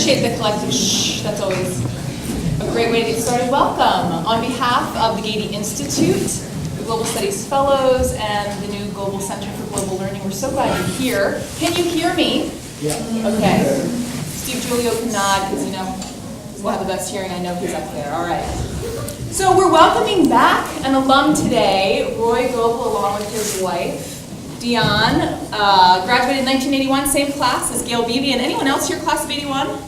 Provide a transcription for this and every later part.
appreciate the collective shh. That's always a great way to get started. Welcome. On behalf of the Haiti Institute, the Global Studies Fellows, and the new Goble Center for Global Learning, we're so glad you're here. Can you hear me? Yeah. Okay. Steve Giulio can nod because, we'll have the best hearing. I know he's up there. All right. So we're welcoming back an alum today, Roy Goble, along with his wife, Dion, graduated in 1981, same class as Gail Beebe. And anyone else here, class of 81?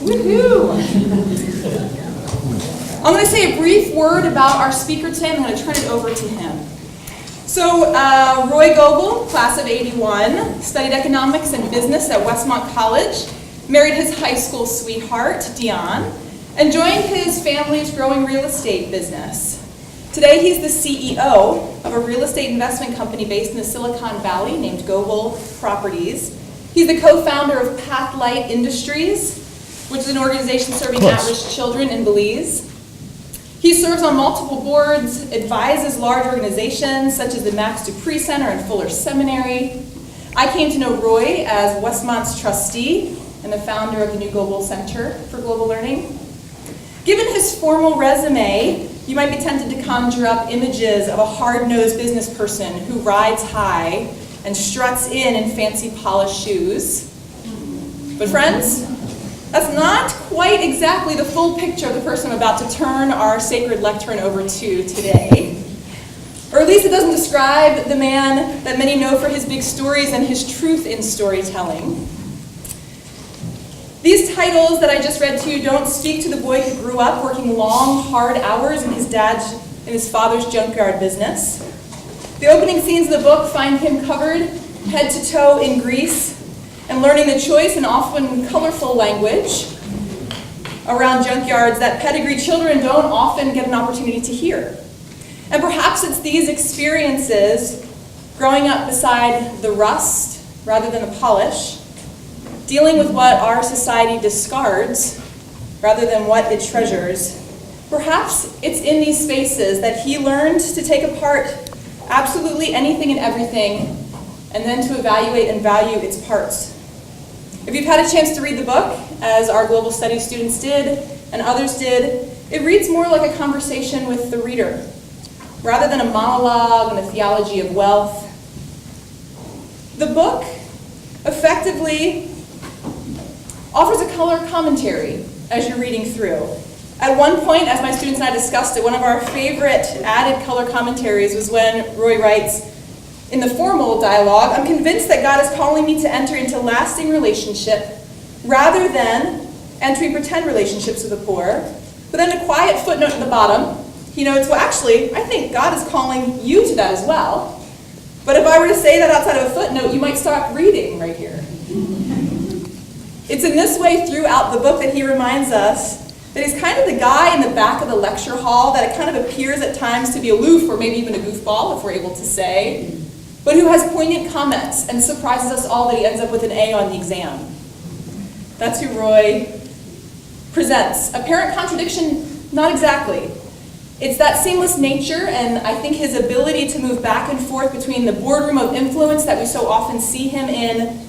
Woohoo! I'm going to say a brief word about our speaker today. I'm going to turn it over to him. So, Roy Goble, class of 81, studied economics and business at Westmont College, married his high school sweetheart, Dion, and joined his family's growing real estate business. Today, he's the CEO of a real estate investment company based in the Silicon Valley named Goble Properties. He's the co-founder of Pathlight Industries, which is an organization serving at-risk children in Belize. He serves on multiple boards, advises large organizations such as the Max Dupree Center and Fuller Seminary. I came to know Roy as Westmont's trustee and the founder of the new Goble Center for Global Learning. Given his formal resume, you might be tempted to conjure up images of a hard-nosed business person who rides high and struts in fancy polished shoes. But friends, that's not quite exactly the full picture of the person I'm about to turn our sacred lectern over to today. Or at least it doesn't describe the man that many know for his big stories and his truth in storytelling. These titles that I just read to you don't speak to the boy who grew up working long, hard hours in his father's junkyard business. The opening scenes of the book find him covered head to toe in grease and learning the choice and often colorful language around junkyards that pedigree children don't often get an opportunity to hear. And perhaps it's these experiences, growing up beside the rust rather than the polish, dealing with what our society discards rather than what it treasures. Perhaps it's in these spaces that he learned to take apart absolutely anything and everything and then to evaluate and value its parts. If you've had a chance to read the book, as our global studies students did and others did, it reads more like a conversation with the reader rather than a monologue and a theology of wealth. The book effectively offers a color commentary as you're reading through. At one point, as my students and I discussed it, one of our favorite added color commentaries was when Roy writes, in the formal dialogue, I'm convinced that God is calling me to enter into lasting relationship rather than entering pretend relationships with the poor. But then a quiet footnote at the bottom, he notes, well, actually, I think God is calling you to that as well. But if I were to say that outside of a footnote, you might stop reading right here. It's in this way throughout the book that he reminds us that he's kind of the guy in the back of the lecture hall that it kind of appears at times to be aloof or maybe even a goofball, if we're able to say, but who has poignant comments and surprises us all that he ends up with an A on the exam. That's who Roy presents. Apparent contradiction? Not exactly. It's that seamless nature and I think his ability to move back and forth between the boardroom of influence that we so often see him in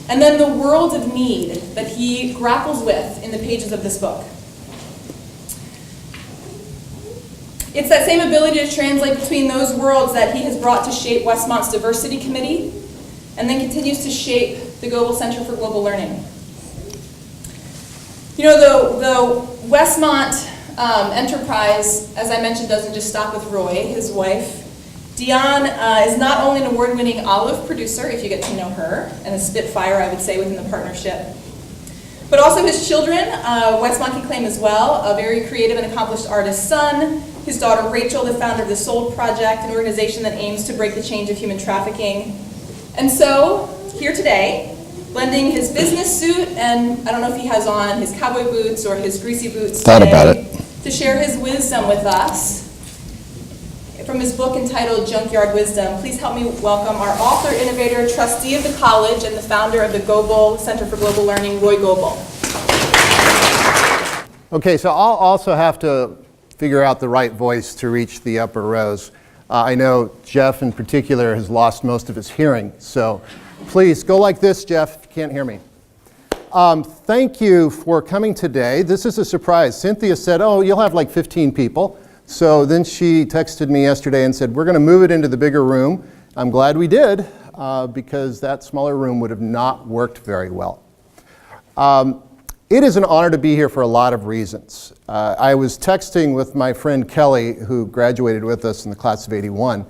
and then the world of need that he grapples with in the pages of this book. It's that same ability to translate between those worlds that he has brought to shape Westmont's Diversity Committee and then continues to shape the Goble Center for Global Learning. The Westmont enterprise, as I mentioned, doesn't just stop with Roy, his wife. Dion is not only an award-winning olive producer, if you get to know her, and a spitfire, I would say, within the partnership, but also his children, Westmont can claim as well, a very creative and accomplished artist son, his daughter Rachel, the founder of the Sold Project, an organization that aims to break the chains of human trafficking. And so, here today, blending his business suit, and I don't know if he has on his cowboy boots or his greasy boots Thought today, about it. To share his wisdom with us. From his book entitled Junkyard Wisdom, please help me welcome our author, innovator, trustee of the college, and the founder of the Goble Center for Global Learning, Roy Goble. Okay, so I'll also have to figure out the right voice to reach the upper rows. I know Jeff in particular has lost most of his hearing, so please go like this, Jeff, if you can't hear me. Thank you for coming today. This is a surprise. Cynthia said, oh, you'll have like 15 people. So then she texted me yesterday and said, we're going to move it into the bigger room. I'm glad we did, because that smaller room would have not worked very well. It is an honor to be here for a lot of reasons. I was texting with my friend Kelly, who graduated with us in the class of '81,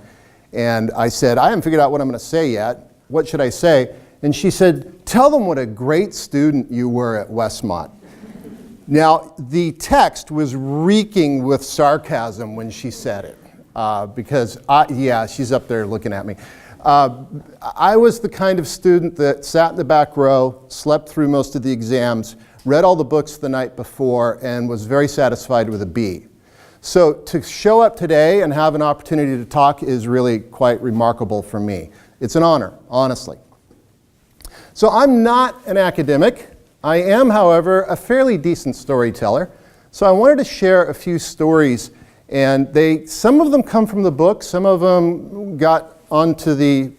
and I said, I haven't figured out what I'm going to say yet. What should I say? And she said, tell them what a great student you were at Westmont. Now, the text was reeking with sarcasm when she said it, because, yeah, she's up there looking at me. I was the kind of student that sat in the back row, slept through most of the exams, read all the books the night before, and was very satisfied with a B. So to show up today and have an opportunity to talk is really quite remarkable for me. It's an honor, honestly. So I'm not an academic. I am, however, a fairly decent storyteller. So I wanted to share a few stories, and some of them come from the book, some of them got onto the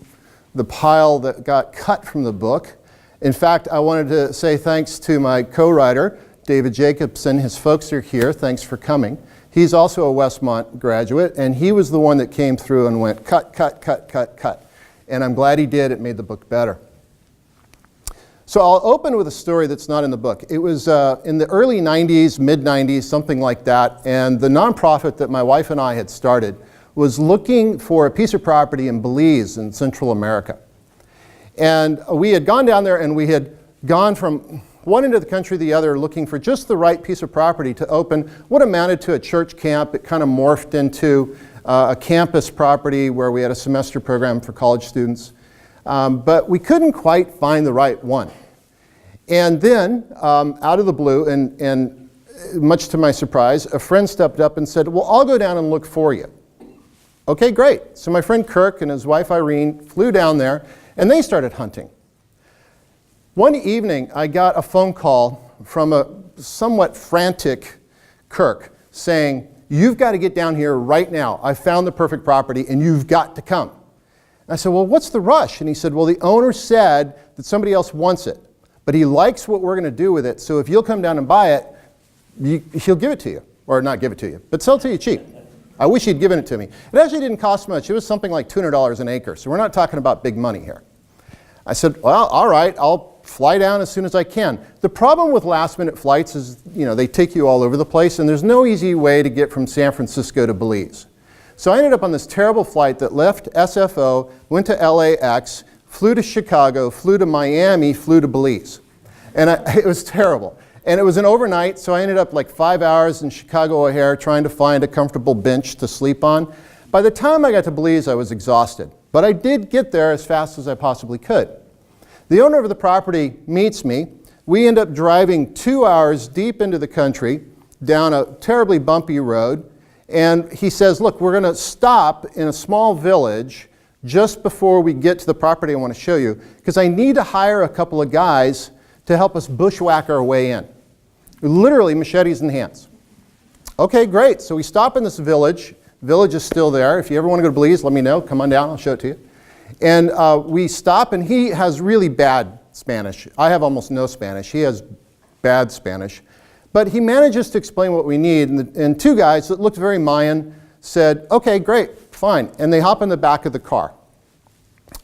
pile that got cut from the book. In fact, I wanted to say thanks to my co-writer, David Jacobson. His folks are here. Thanks for coming. He's also a Westmont graduate, and he was the one that came through and went, cut, cut, cut, cut, cut. And I'm glad he did. It made the book better. So I'll open with a story that's not in the book. It was in the early 90s, mid-90s, something like that, and the nonprofit that my wife and I had started was looking for a piece of property in Belize in Central America. And we had gone down there and we had gone from one end of the country to the other looking for just the right piece of property to open what amounted to a church camp. It kind of morphed into a campus property where we had a semester program for college students. But we couldn't quite find the right one. And then, out of the blue, and much to my surprise, a friend stepped up and said, well, I'll go down and look for you. Okay, great. So my friend Kirk and his wife Irene flew down there, and they started hunting. One evening, I got a phone call from a somewhat frantic Kirk saying, you've got to get down here right now. I found the perfect property, and you've got to come. I said, well, what's the rush? And he said, well, the owner said that somebody else wants it, but he likes what we're going to do with it, so if you'll come down and buy it, he'll give it to you. Or not give it to you, but sell it to you cheap. I wish he'd given it to me. It actually didn't cost much. It was something like $200 an acre, so we're not talking about big money here. I said, well, all right, I'll fly down as soon as I can. The problem with last-minute flights is, they take you all over the place, and there's no easy way to get from San Francisco to Belize. So I ended up on this terrible flight that left SFO, went to LAX, flew to Chicago, flew to Miami, flew to Belize. And it was terrible. And it was an overnight, so I ended up like 5 hours in Chicago O'Hare trying to find a comfortable bench to sleep on. By the time I got to Belize, I was exhausted. But I did get there as fast as I possibly could. The owner of the property meets me. We end up driving 2 hours deep into the country, down a terribly bumpy road. And he says, look, we're going to stop in a small village just before we get to the property I want to show you, because I need to hire a couple of guys to help us bushwhack our way in. Literally machetes in hands. Okay, great. So we stop in this village. The village is still there. If you ever want to go to Belize, let me know. Come on down. I'll show it to you. And we stop, and he has really bad Spanish. I have almost no Spanish. He has bad Spanish. But he manages to explain what we need. And two guys that looked very Mayan said, okay, great, fine. And they hop in the back of the car.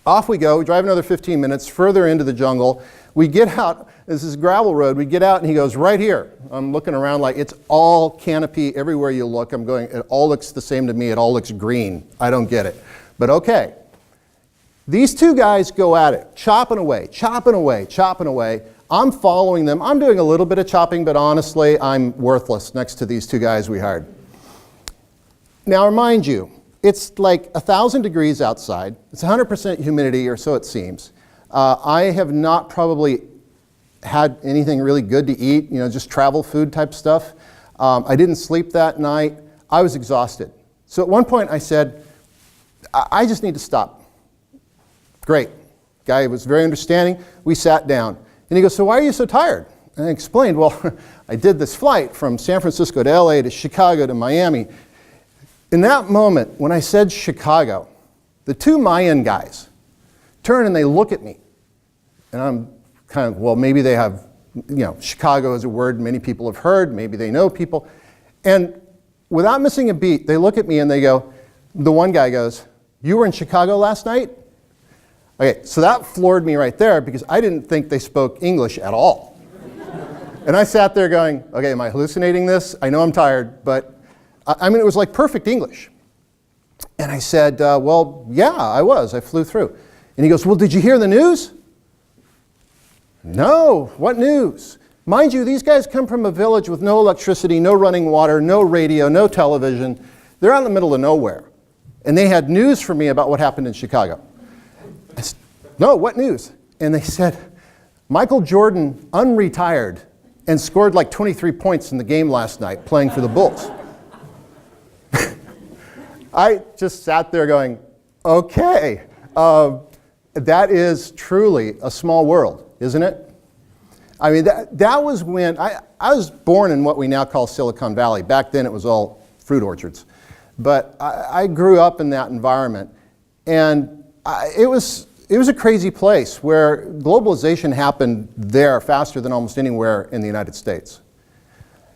Off we go. We drive another 15 minutes further into the jungle. We get out. This is gravel road. We get out, and he goes, right here. I'm looking around like it's all canopy everywhere you look. I'm going, it all looks the same to me. It all looks green. I don't get it. But okay. These two guys go at it, chopping away, chopping away, chopping away. I'm following them. I'm doing a little bit of chopping, but honestly, I'm worthless next to these two guys we hired. Now, mind you, it's like 1,000 degrees outside. It's 100% humidity, or so it seems. I have not probably had anything really good to eat, just travel food type stuff. I didn't sleep that night. I was exhausted. So at one point I said, I just need to stop. Great. Guy was very understanding. We sat down. And he goes, so why are you so tired? And I explained, well, I did this flight from San Francisco to LA to Chicago to Miami. In that moment, when I said Chicago, the two Mayan guys turn and they look at me. And I'm kind of, well, maybe they have Chicago is a word many people have heard, maybe they know people. And without missing a beat, they look at me and they go, the one guy goes, "You were in Chicago last night?" Okay, so that floored me right there because I didn't think they spoke English at all. And I sat there going, okay, am I hallucinating this? I know I'm tired, but it was like perfect English. And I said, well, yeah, I was. I flew through. And he goes, well, did you hear the news? No, what news? Mind you, these guys come from a village with no electricity, no running water, no radio, no television. They're out in the middle of nowhere. And they had news for me about what happened in Chicago. I said, no, what news? And they said, Michael Jordan unretired and scored like 23 points in the game last night playing for the Bulls. I just sat there going, okay, that is truly a small world, isn't it? I mean, that was when, I was born in what we now call Silicon Valley. Back then it was all fruit orchards. But I grew up in that environment, and it was a crazy place where globalization happened there faster than almost anywhere in the United States.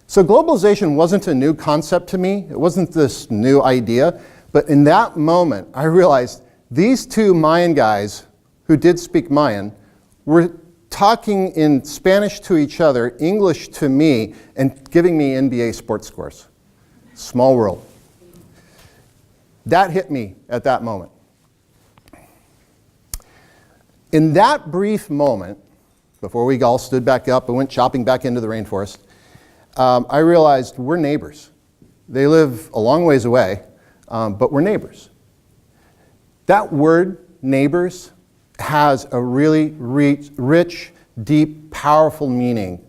So globalization wasn't a new concept to me. It wasn't this new idea. But in that moment, I realized these two Mayan guys who did speak Mayan were talking in Spanish to each other, English to me, and giving me NBA sports scores. Small world. That hit me at that moment. In that brief moment, before we all stood back up and went chopping back into the rainforest, I realized we're neighbors. They live a long ways away, but we're neighbors. That word, neighbors, has a really rich, deep, powerful meaning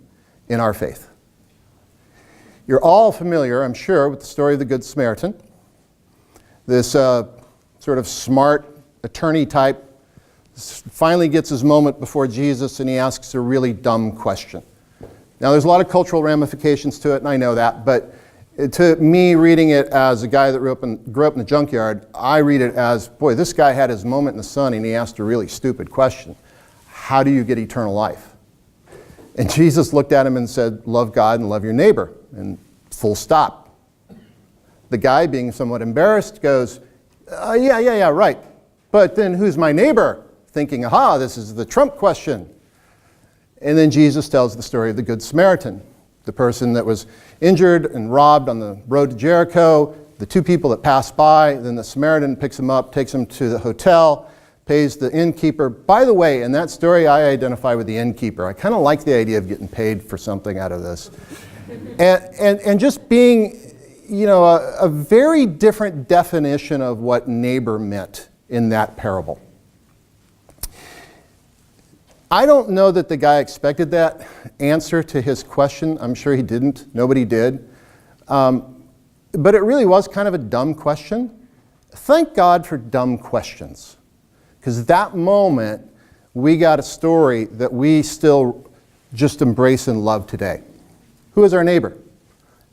in our faith. You're all familiar, I'm sure, with the story of the Good Samaritan. This sort of smart attorney type finally gets his moment before Jesus, and he asks a really dumb question. Now, there's a lot of cultural ramifications to it, and I know that, but to me, reading it as a guy that grew up in the Junkyard, I read it as, boy, this guy had his moment in the sun, and he asked a really stupid question. How do you get eternal life? And Jesus looked at him and said, love God and love your neighbor, and full stop. The guy, being somewhat embarrassed, goes, yeah, right. But then who's my neighbor? Thinking, aha, this is the Trump question. And then Jesus tells the story of the Good Samaritan, the person that was injured and robbed on the road to Jericho, the two people that passed by, then the Samaritan picks him up, takes him to the hotel, pays the innkeeper. By the way, in that story, I identify with the innkeeper. I kind of like the idea of getting paid for something out of this. And just being, a very different definition of what neighbor meant in that parable. I don't know that the guy expected that answer to his question. I'm sure he didn't. Nobody did. But it really was kind of a dumb question. Thank God for dumb questions. Because that moment, we got a story that we still just embrace and love today. Who is our neighbor?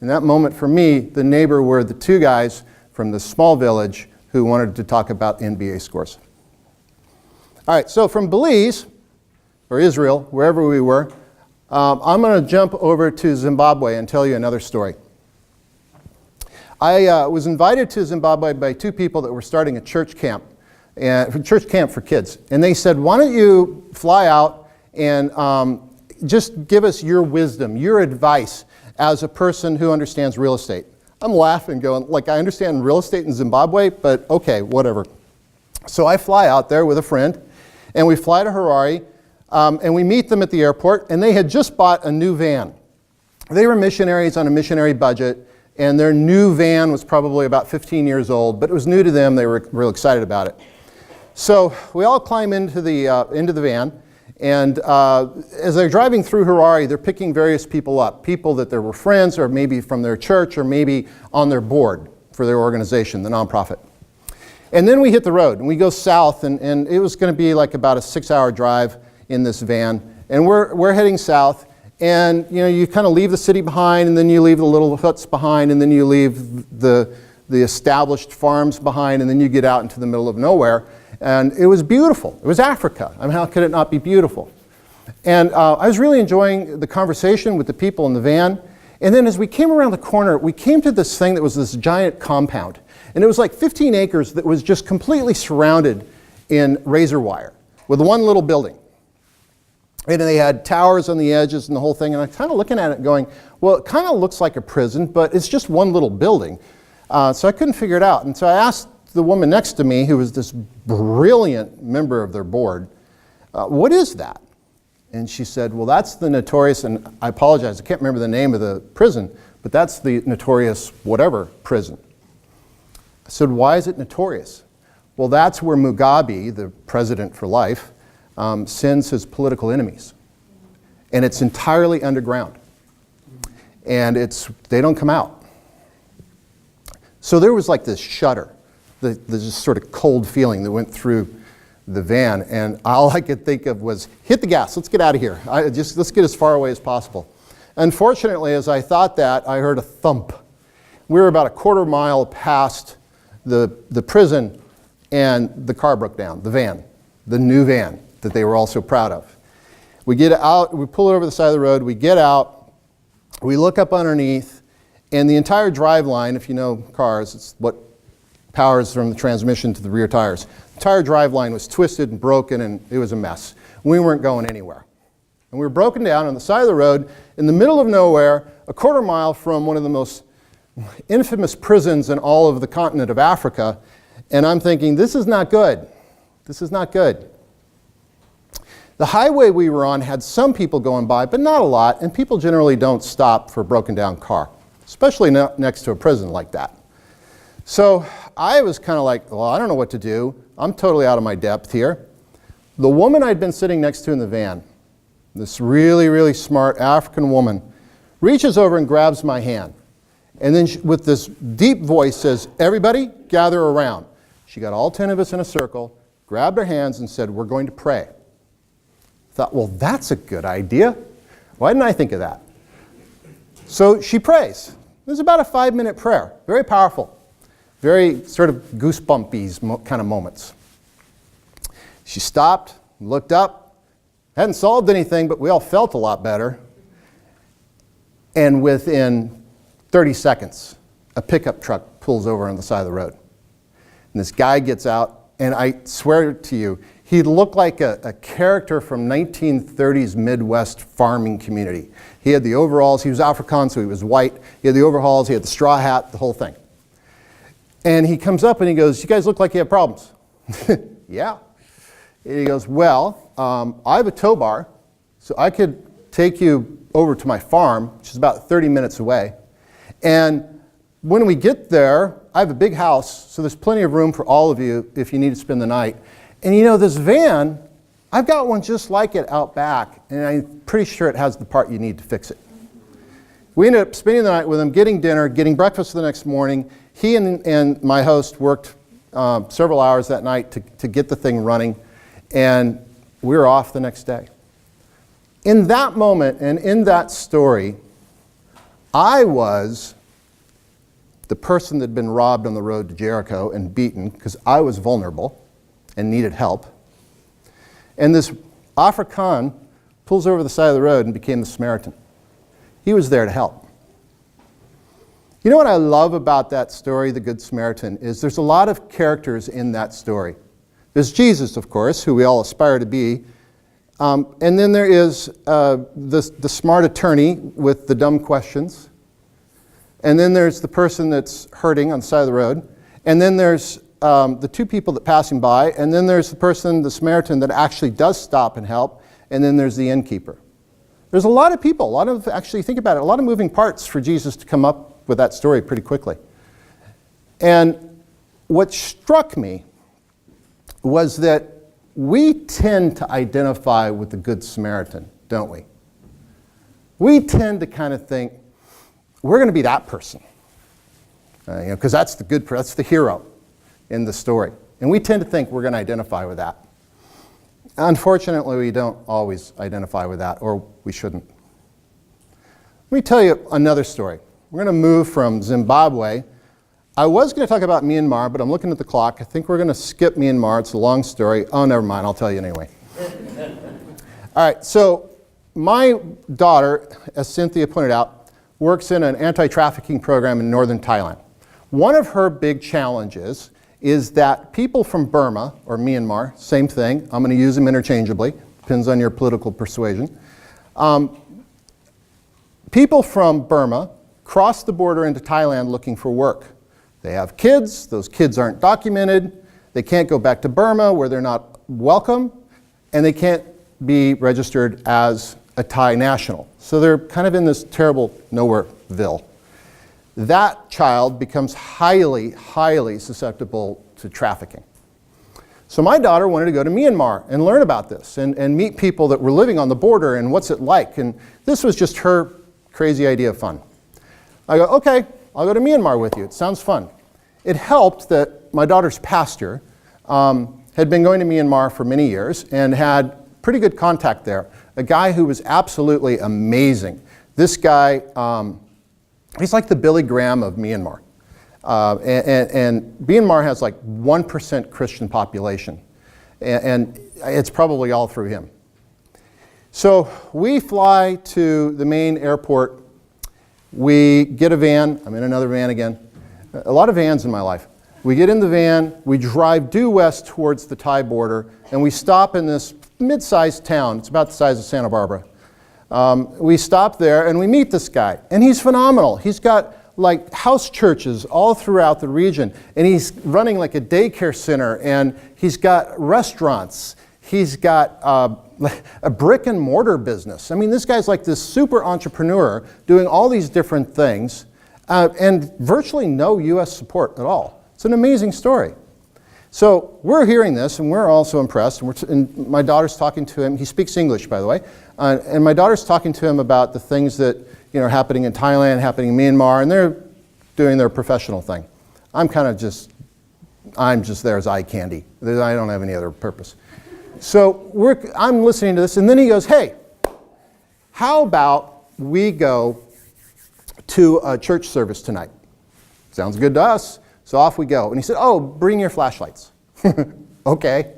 In that moment, for me, the neighbor were the two guys from the small village who wanted to talk about NBA scores. All right, so from Belize, or Israel, wherever we were, I'm going to jump over to Zimbabwe and tell you another story. I was invited to Zimbabwe by two people that were starting a church camp for kids. And they said, why don't you fly out and just give us your wisdom, your advice as a person who understands real estate. I'm laughing going, I understand real estate in Zimbabwe, but okay, whatever. So I fly out there with a friend, and we fly to Harare, and we meet them at the airport, and they had just bought a new van. They were missionaries on a missionary budget, and their new van was probably about 15 years old, but it was new to them. They were real excited about it. So we all climb into the van, and as they're driving through Harare, they're picking various people up, people that they were friends, or maybe from their church, or maybe on their board for their organization, the nonprofit. And then we hit the road, and we go south, and it was going to be like about a 6-hour drive in this van, and we're heading south, and you kind of leave the city behind, and then you leave the little huts behind, and then you leave the established farms behind, and then you get out into the middle of nowhere, and it was beautiful. It was Africa. I mean, how could it not be beautiful? And I was really enjoying the conversation with the people in the van. And then as we came around the corner, we came to this thing that was this giant compound. And it was like 15 acres that was just completely surrounded in razor wire with one little building. And they had towers on the edges and the whole thing. And I'm kind of looking at it going, well, it kind of looks like a prison, but it's just one little building. So I couldn't figure it out. And so I asked the woman next to me, who was this brilliant member of their board, what is that? And she said, well, that's the notorious, and I apologize, I can't remember the name of the prison, but that's the notorious whatever prison. I said, why is it notorious? Well, that's where Mugabe, the president for life, sends his political enemies. And it's entirely underground. And they don't come out. So there was like this shudder, this just sort of cold feeling that went through the van, and all I could think of was, hit the gas, let's get out of here. Let's get as far away as possible. Unfortunately, as I thought that, I heard a thump. We were about a quarter mile past the prison, and the car broke down, the van, the new van that they were all so proud of. We get out, we pull it over the side of the road, we get out, we look up underneath, and the entire drive line, if you know cars, it's what powers from the transmission to the rear tires. The entire drive line was twisted and broken, and it was a mess. We weren't going anywhere. And we were broken down on the side of the road in the middle of nowhere, a quarter mile from one of the most infamous prisons in all of the continent of Africa. And I'm thinking, this is not good. This is not good. The highway we were on had some people going by, but not a lot, and people generally don't stop for a broken down car, especially next to a prison like that. So I was kind of like, well, I don't know what to do. I'm totally out of my depth here. The woman I'd been sitting next to in the van, this really, really smart African woman, reaches over and grabs my hand. And then with this deep voice says, everybody gather around. She got all 10 of us in a circle, grabbed our hands and said, we're going to pray. I thought, well, that's a good idea. Why didn't I think of that? So she prays. It was about a 5-minute prayer, very powerful. Very sort of goosebumpy kind of moments. She stopped, looked up, hadn't solved anything, but we all felt a lot better. And within 30 seconds, a pickup truck pulls over on the side of the road. And this guy gets out, and I swear to you, he looked like a character from 1930s Midwest farming community. He had the overalls, he was Afrikaans, so he was white. He had the overalls, he had the straw hat, the whole thing. And he comes up and he goes, you guys look like you have problems. Yeah. And he goes, well, I have a tow bar, so I could take you over to my farm, which is about 30 minutes away. And when we get there, I have a big house, so there's plenty of room for all of you if you need to spend the night. And you know, this van, I've got one just like it out back, and I'm pretty sure it has the part you need to fix it. We ended up spending the night with him, getting dinner, getting breakfast the next morning. He and my host worked several hours that night to get the thing running, and we were off the next day. In that moment and in that story, I was the person that had been robbed on the road to Jericho and beaten because I was vulnerable and needed help. And this Afrikaan pulls over the side of the road and became the Samaritan. He was there to help. You know what I love about that story, the Good Samaritan, is there's a lot of characters in that story. There's Jesus, of course, who we all aspire to be. And then there is the smart attorney with the dumb questions. And then there's the person that's hurting on the side of the road. And then there's the two people that pass him by. And then there's the person, the Samaritan, that actually does stop and help. And then there's the innkeeper. There's a lot of people, actually think about it, a lot of moving parts for Jesus to come up with that story pretty quickly. And what struck me was that we tend to identify with the Good Samaritan, don't we? We tend to kind of think, we're going to be that person. Because that's that's the hero in the story. And we tend to think we're going to identify with that. Unfortunately, we don't always identify with that, or we shouldn't. Let me tell you another story. We're going to move from Zimbabwe. I was going to talk about Myanmar, but I'm looking at the clock. I think we're going to skip Myanmar. It's a long story. Oh, never mind. I'll tell you anyway. All All right, so my daughter, as Cynthia pointed out, works in an anti-trafficking program in northern Thailand. One of her big challenges is that people from Burma, or Myanmar, same thing, I'm going to use them interchangeably, depends on your political persuasion. People from Burma cross the border into Thailand looking for work. They have kids, those kids aren't documented, they can't go back to Burma where they're not welcome, and they can't be registered as a Thai national. So they're kind of in this terrible nowhereville. That child becomes highly, highly susceptible to trafficking. So my daughter wanted to go to Myanmar and learn about this and meet people that were living on the border and what's it like. And this was just her crazy idea of fun. I go, okay, I'll go to Myanmar with you. It sounds fun. It helped that my daughter's pastor had been going to Myanmar for many years and had pretty good contact there. A guy who was absolutely amazing. This guy, he's like the Billy Graham of Myanmar. And Myanmar has like 1% Christian population. And it's probably all through him. So we fly to the main airport. We get a van. I'm in another van again. A lot of vans in my life. We get in the van, we drive due west towards the Thai border, and we stop in this mid-sized town. It's about the size of Santa Barbara. We stop there and we meet this guy, and he's phenomenal. He's got like house churches all throughout the region, and he's running like a daycare center, and he's got restaurants. He's got a brick and mortar business. I mean, this guy's like this super entrepreneur doing all these different things, and virtually no U.S. support at all. It's an amazing story. So we're hearing this, and we're also impressed. And my daughter's talking to him. He speaks English, by the way. And my daughter's talking to him about the things that are happening in Thailand, happening in Myanmar, and they're doing their professional thing. I'm just there as eye candy. I don't have any other purpose. So I'm listening to this, and then he goes, hey, how about we go to a church service tonight? Sounds good to us. So off we go. And he said, oh, bring your flashlights. Okay.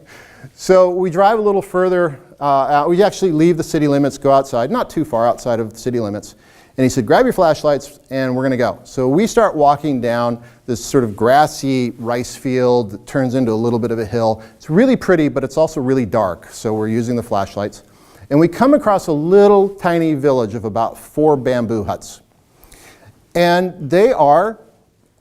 So we drive a little further out. We actually leave the city limits, go outside, not too far outside of the city limits. And he said, grab your flashlights, and we're going to go. So we start walking down this sort of grassy rice field that turns into a little bit of a hill. It's really pretty, but it's also really dark. So we're using the flashlights. And we come across a little tiny village of about 4 bamboo huts. And they are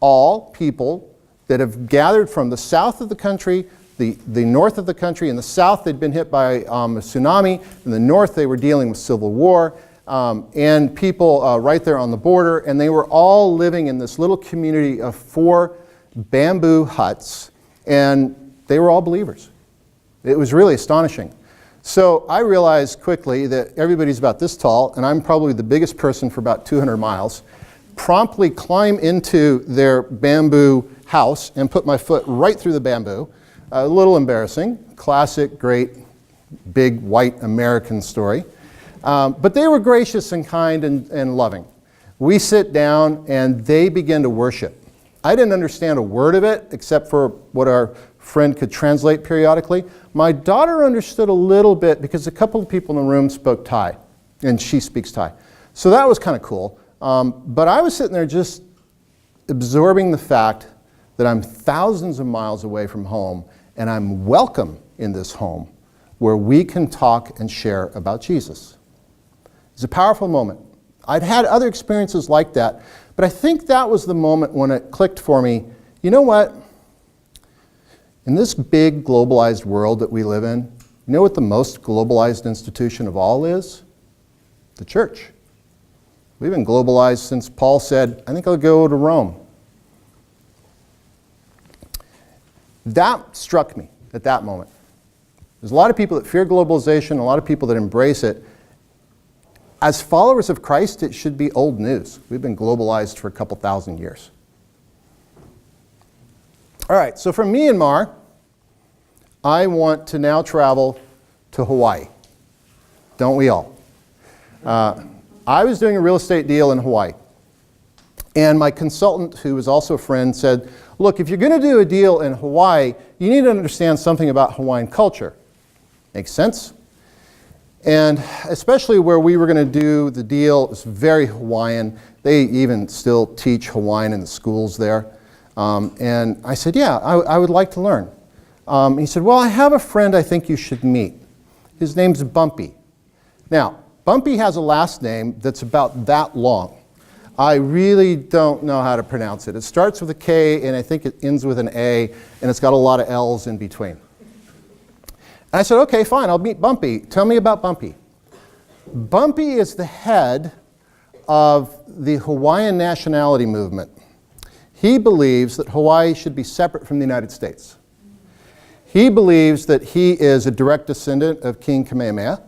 all people that have gathered from the south of the country, the north of the country. In the south, they'd been hit by a tsunami. In the north, they were dealing with civil war. And people right there on the border. And they were all living in this little community of 4 bamboo huts. And they were all believers. It was really astonishing. So I realized quickly that everybody's about this tall, and I'm probably the biggest person for about 200 miles. Promptly climb into their bamboo house and put my foot right through the bamboo. A little embarrassing. Classic, great, big, white American story. But they were gracious and kind and loving. We sit down and they begin to worship. I didn't understand a word of it except for what our friend could translate periodically. My daughter understood a little bit because a couple of people in the room spoke Thai, and she speaks Thai. So that was kind of cool. But I was sitting there just absorbing the fact that I'm thousands of miles away from home, and I'm welcome in this home where we can talk and share about Jesus. It's a powerful moment. I'd had other experiences like that, but I think that was the moment when it clicked for me. You know what? In this big globalized world that we live in, you know what the most globalized institution of all is? The church. We've been globalized since Paul said, I think I'll go to Rome. That struck me at that moment. There's a lot of people that fear globalization, a lot of people that embrace it. As followers of Christ, it should be old news. We've been globalized for a couple thousand years. All right, so from Myanmar, I want to now travel to Hawaii. Don't we all? I was doing a real estate deal in Hawaii. And my consultant, who was also a friend, said, look, if you're going to do a deal in Hawaii, you need to understand something about Hawaiian culture. Makes sense? And especially where we were going to do the deal, it was very Hawaiian. They even still teach Hawaiian in the schools there. And I said, yeah, I would like to learn. He said, well, I have a friend I think you should meet. His name's Bumpy. Now, Bumpy has a last name that's about that long. I really don't know how to pronounce it. It starts with a K, and I think it ends with an A, and it's got a lot of L's in between. And I said, okay, fine, I'll meet Bumpy. Tell me about Bumpy. Bumpy is the head of the Hawaiian nationality movement. He believes that Hawaii should be separate from the United States. He believes that he is a direct descendant of King Kamehameha,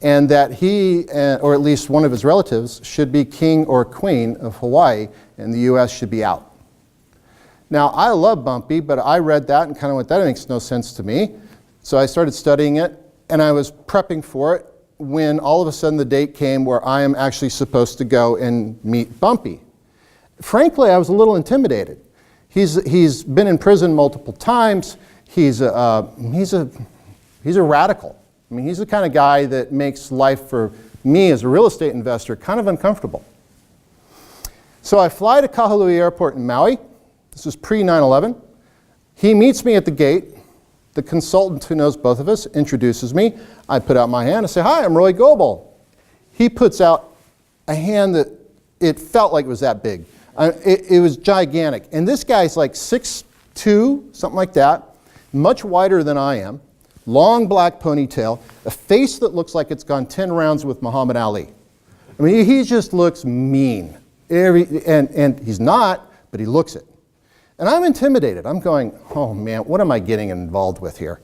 and that he, or at least one of his relatives, should be king or queen of Hawaii, and the U.S. should be out. Now, I love Bumpy, but I read that and kind of went, that makes no sense to me. So I started studying it, and I was prepping for it when all of a sudden the date came where I am actually supposed to go and meet Bumpy. Frankly, I was a little intimidated. He's been in prison multiple times. He's a radical. I mean, he's the kind of guy that makes life for me as a real estate investor kind of uncomfortable. So I fly to Kahului Airport in Maui. This is pre-9/11. He meets me at the gate. The consultant who knows both of us introduces me. I put out my hand and say, hi, I'm Roy Goble. He puts out a hand that it felt like it was that big. It was gigantic. And this guy's like 6'2", something like that, much wider than I am. Long black ponytail, a face that looks like it's gone 10 rounds with Muhammad Ali. I mean, he just looks mean. And he's not, but he looks it. And I'm intimidated. I'm going, oh man, what am I getting involved with here?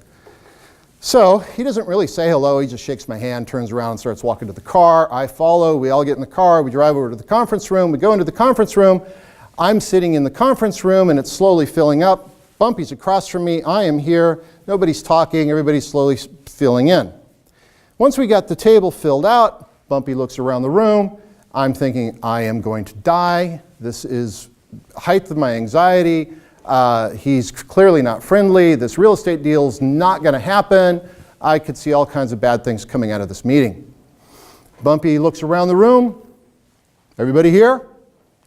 So he doesn't really say hello. He just shakes my hand, turns around and starts walking to the car. I follow. We all get in the car. We drive over to the conference room. We go into the conference room. I'm sitting in the conference room and it's slowly filling up. Bumpy's across from me. I am here. Nobody's talking. Everybody's slowly filling in. Once we got the table filled out, Bumpy looks around the room. I'm thinking, I am going to die. This is height of my anxiety. He's clearly not friendly. This real estate deal's not going to happen. I could see all kinds of bad things coming out of this meeting. Bumpy looks around the room. Everybody here?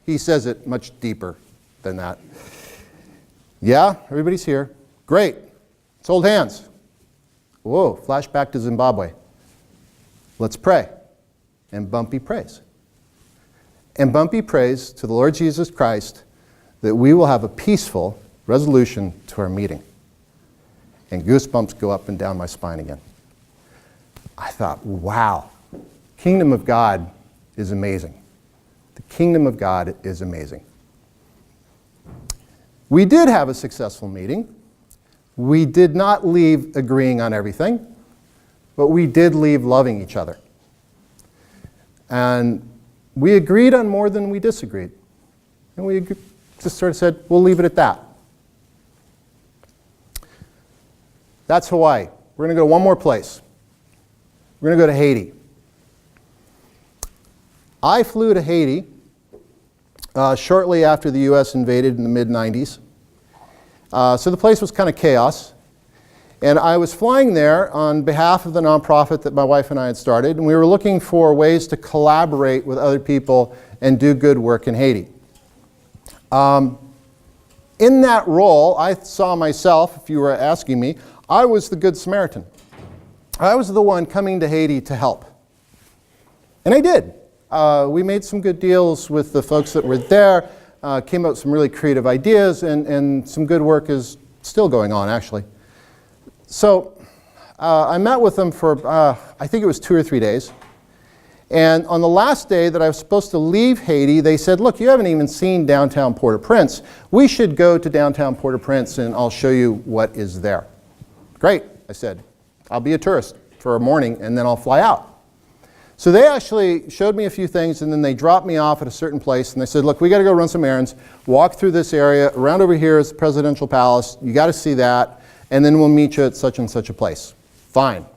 He says it much deeper than that. Yeah, everybody's here. Great. Let's hold hands. Whoa, flashback to Zimbabwe. Let's pray. And Bumpy prays. And Bumpy prays to the Lord Jesus Christ that we will have a peaceful resolution to our meeting. And goosebumps go up and down my spine again. I thought, wow, kingdom of God is amazing. The kingdom of God is amazing. We did have a successful meeting. We did not leave agreeing on everything, but we did leave loving each other. And we agreed on more than we disagreed. And we just sort of said, we'll leave it at that. That's Hawaii. We're going to go one more place. We're going to go to Haiti. I flew to Haiti shortly after the U.S. invaded in the mid-90s. So the place was kind of chaos. And I was flying there on behalf of the nonprofit that my wife and I had started, and we were looking for ways to collaborate with other people and do good work in Haiti. In that role, I saw myself, if you were asking me, I was the Good Samaritan. I was the one coming to Haiti to help. And I did. We made some good deals with the folks that were there, came up with some really creative ideas, and some good work is still going on, actually. So I met with them for, I think it was 2 or 3 days. And on the last day that I was supposed to leave Haiti, they said, look, you haven't even seen downtown Port-au-Prince. We should go to downtown Port-au-Prince and I'll show you what is there. Great, I said. I'll be a tourist for a morning and then I'll fly out. So they actually showed me a few things and then they dropped me off at a certain place and they said, look, we got to go run some errands, walk through this area, around over here is the presidential palace, you got to see that, and then we'll meet you at such and such a place. Fine.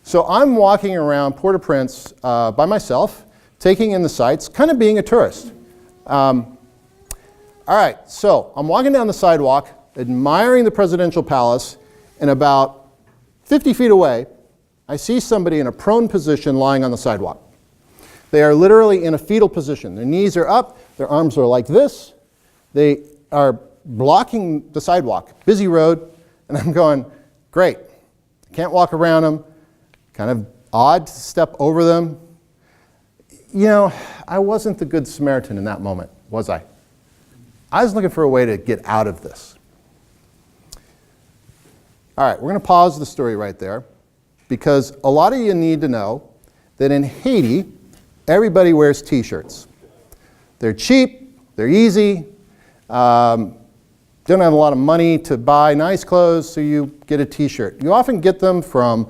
So I'm walking around Port-au-Prince by myself, taking in the sights, kind of being a tourist. All right, so I'm walking down the sidewalk, admiring the presidential palace, and about 50 feet away, I see somebody in a prone position lying on the sidewalk. They are literally in a fetal position. Their knees are up, their arms are like this. They are blocking the sidewalk, busy road, and I'm going, great. Can't walk around them, kind of odd to step over them. You know, I wasn't the Good Samaritan in that moment, was I? I was looking for a way to get out of this. All right, we're going to pause the story right there because a lot of you need to know that in Haiti, everybody wears t-shirts. They're cheap, they're easy, don't have a lot of money to buy nice clothes, so you get a t-shirt. You often get them from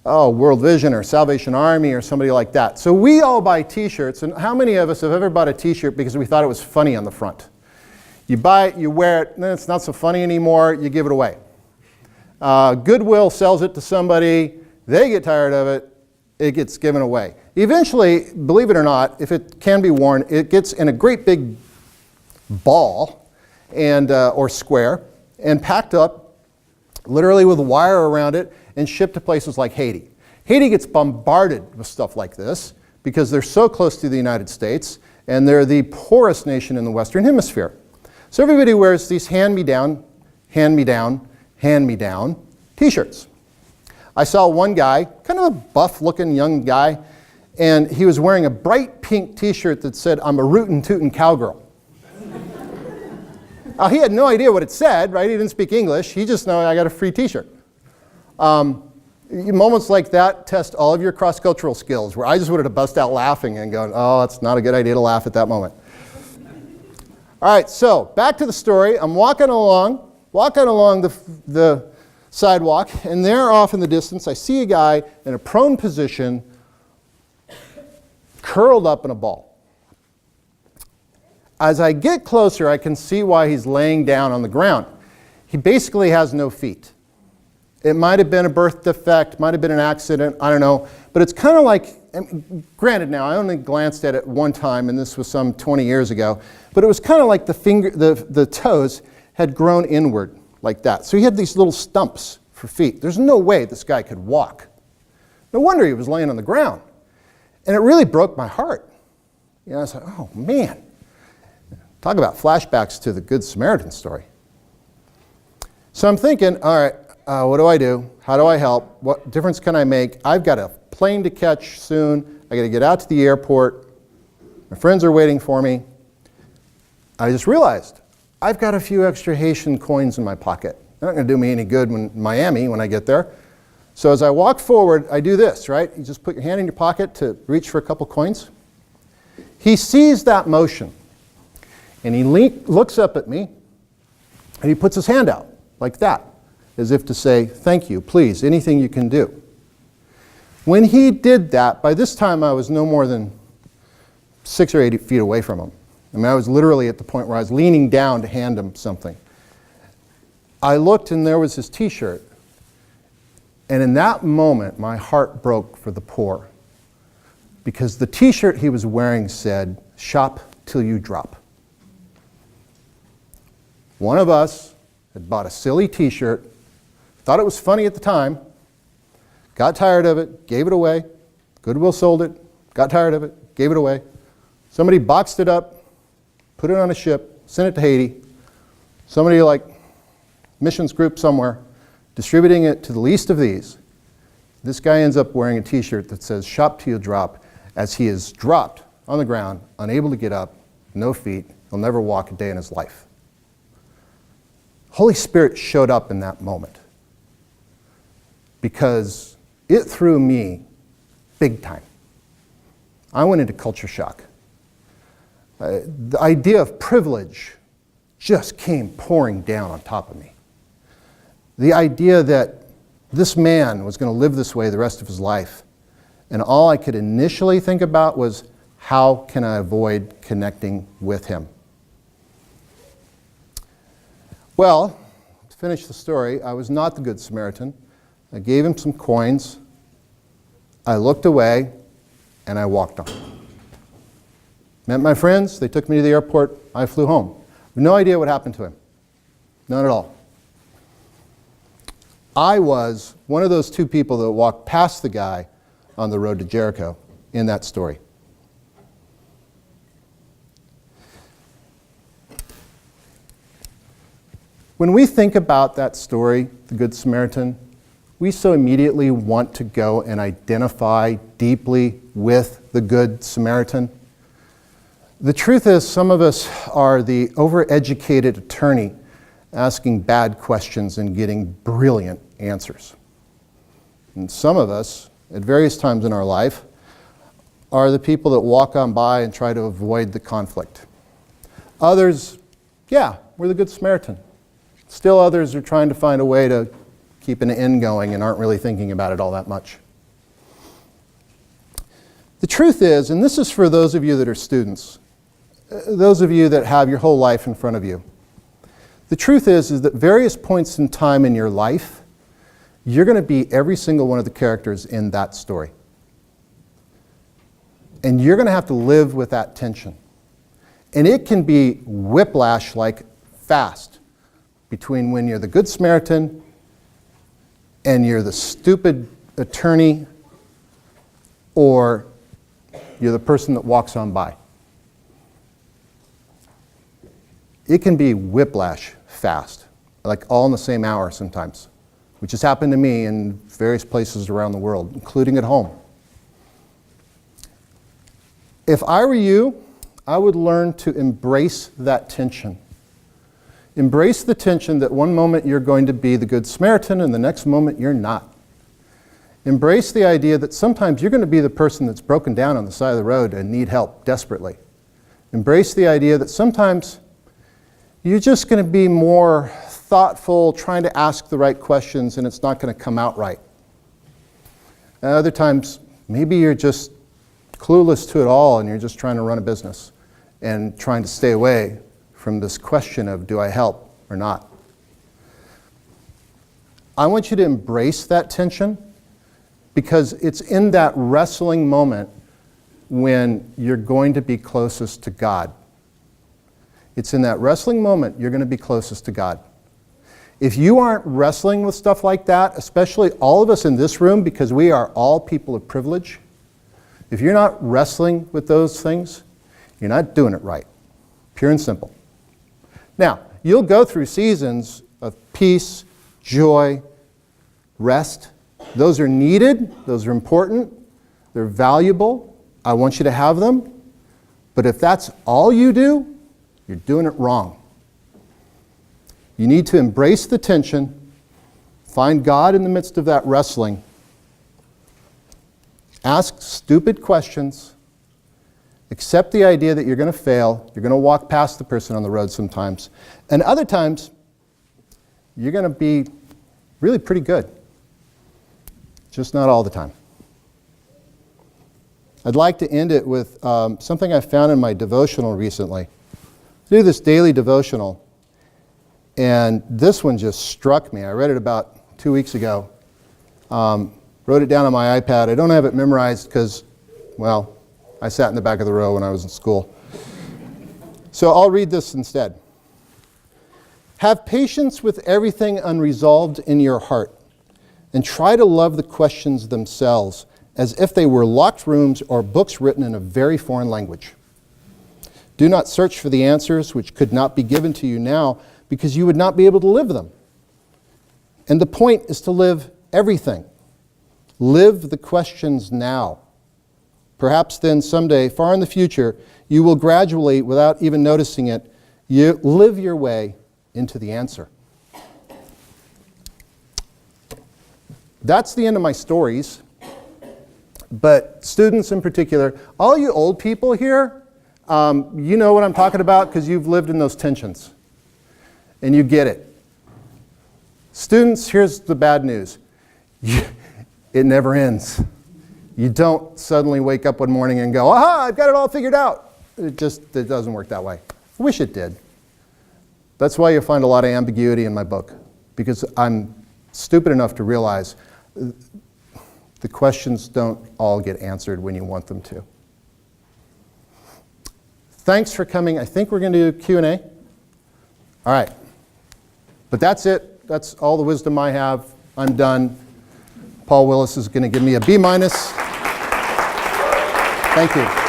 World Vision or Salvation Army or somebody like that. So we all buy t-shirts, and how many of us have ever bought a t-shirt because we thought it was funny on the front? You buy it, you wear it, and then it's not so funny anymore, you give it away. Goodwill sells it to somebody, they get tired of it, it gets given away. Eventually, believe it or not, if it can be worn, it gets in a great big ball and or square and packed up literally with wire around it and shipped to places like Haiti. Haiti gets bombarded with stuff like this because they're so close to the United States and they're the poorest nation in the Western Hemisphere. So everybody wears these hand-me-down, hand-me-down, hand-me-down t-shirts. I saw one guy, kind of a buff-looking young guy, and he was wearing a bright pink t-shirt that said, "I'm a rootin' tootin' cowgirl." He had no idea what it said, right? He didn't speak English. He just knew I got a free t-shirt. Moments like that test all of your cross-cultural skills, where I just wanted to bust out laughing and going, oh, it's not a good idea to laugh at that moment. All right, so back to the story. I'm walking along the sidewalk, and there off in the distance, I see a guy in a prone position, curled up in a ball. As I get closer, I can see why he's laying down on the ground. He basically has no feet. It might have been a birth defect, might have been an accident, I don't know. But it's kind of like, granted now, I only glanced at it one time, and this was some 20 years ago, but it was kind of like the toes had grown inward like that. So he had these little stumps for feet. There's no way this guy could walk. No wonder he was laying on the ground. And it really broke my heart. You know, I was like, oh man. Talk about flashbacks to the Good Samaritan story. So I'm thinking, all right, what do I do? How do I help? What difference can I make? I've got a plane to catch soon. I got to get out to the airport. My friends are waiting for me. I just realized I've got a few extra Haitian coins in my pocket. They're not going to do me any good in Miami when I get there. So as I walk forward, I do this, right? You just put your hand in your pocket to reach for a couple coins. He sees that motion. And he looks up at me, and he puts his hand out like that, as if to say, thank you, please, anything you can do. When he did that, by this time I was no more than 6 or 8 feet away from him. I mean, I was literally at the point where I was leaning down to hand him something. I looked, and there was his t-shirt. And in that moment, my heart broke for the poor, because the t-shirt he was wearing said, "Shop till you drop." One of us had bought a silly t-shirt, thought it was funny at the time, got tired of it, gave it away. Goodwill sold it, got tired of it, gave it away. Somebody boxed it up, put it on a ship, sent it to Haiti. Somebody like missions group somewhere, distributing it to the least of these. This guy ends up wearing a t-shirt that says, "Shop till you drop," as he is dropped on the ground, unable to get up, no feet, he'll never walk a day in his life. Holy Spirit showed up in that moment because it threw me big time. I went into culture shock. The idea of privilege just came pouring down on top of me. The idea that this man was going to live this way the rest of his life, and all I could initially think about was, how can I avoid connecting with him? Well, to finish the story, I was not the Good Samaritan. I gave him some coins. I looked away, and I walked on. Met my friends. They took me to the airport. I flew home. No idea what happened to him. None at all. I was one of those two people that walked past the guy on the road to Jericho in that story. When we think about that story, the Good Samaritan, we so immediately want to go and identify deeply with the Good Samaritan. The truth is, some of us are the overeducated attorney asking bad questions and getting brilliant answers. And some of us, at various times in our life, are the people that walk on by and try to avoid the conflict. Others, yeah, we're the Good Samaritan. Still others are trying to find a way to keep an end going and aren't really thinking about it all that much. The truth is, and this is for those of you that are students, those of you that have your whole life in front of you, the truth is that various points in time in your life, you're going to be every single one of the characters in that story. And you're going to have to live with that tension. And it can be whiplash-like fast between when you're the Good Samaritan and you're the stupid attorney, or you're the person that walks on by. It can be whiplash fast, like all in the same hour sometimes, which has happened to me in various places around the world, including at home. If I were you, I would learn to embrace that tension. Embrace the tension that one moment you're going to be the Good Samaritan and the next moment you're not. Embrace the idea that sometimes you're going to be the person that's broken down on the side of the road and need help desperately. Embrace the idea that sometimes you're just going to be more thoughtful, trying to ask the right questions, and it's not going to come out right. And other times, maybe you're just clueless to it all and you're just trying to run a business and trying to stay away from this question of, do I help or not? I want you to embrace that tension, because it's in that wrestling moment when you're going to be closest to God. It's in that wrestling moment you're going to be closest to God. If you aren't wrestling with stuff like that, especially all of us in this room, because we are all people of privilege, if you're not wrestling with those things, you're not doing it right. Pure and simple. Now, you'll go through seasons of peace, joy, rest. Those are needed. Those are important. They're valuable. I want you to have them. But if that's all you do, you're doing it wrong. You need to embrace the tension, find God in the midst of that wrestling, ask stupid questions, accept the idea that you're going to fail, you're going to walk past the person on the road sometimes, and other times, you're going to be really pretty good. Just not all the time. I'd like to end it with something I found in my devotional recently. I do this daily devotional, and this one just struck me. I read it about 2 weeks ago. Wrote it down on my iPad. I don't have it memorized because, well, I sat in the back of the row when I was in school. So I'll read this instead. Have patience with everything unresolved in your heart, and try to love the questions themselves as if they were locked rooms or books written in a very foreign language. Do not search for the answers which could not be given to you now, because you would not be able to live them. And the point is to live everything. Live the questions now. Perhaps then someday, far in the future, you will gradually, without even noticing it, you live your way into the answer. That's the end of my stories. But students in particular, all you old people here, you know what I'm talking about because you've lived in those tensions. And you get it. Students, here's the bad news. It never ends. You don't suddenly wake up one morning and go, aha, I've got it all figured out. It doesn't work that way. I wish it did. That's why you'll find a lot of ambiguity in my book, because I'm stupid enough to realize the questions don't all get answered when you want them to. Thanks for coming. I think we're going to do Q&A. All right. But that's it. That's all the wisdom I have. I'm done. Paul Willis is going to give me a B-. Thank you.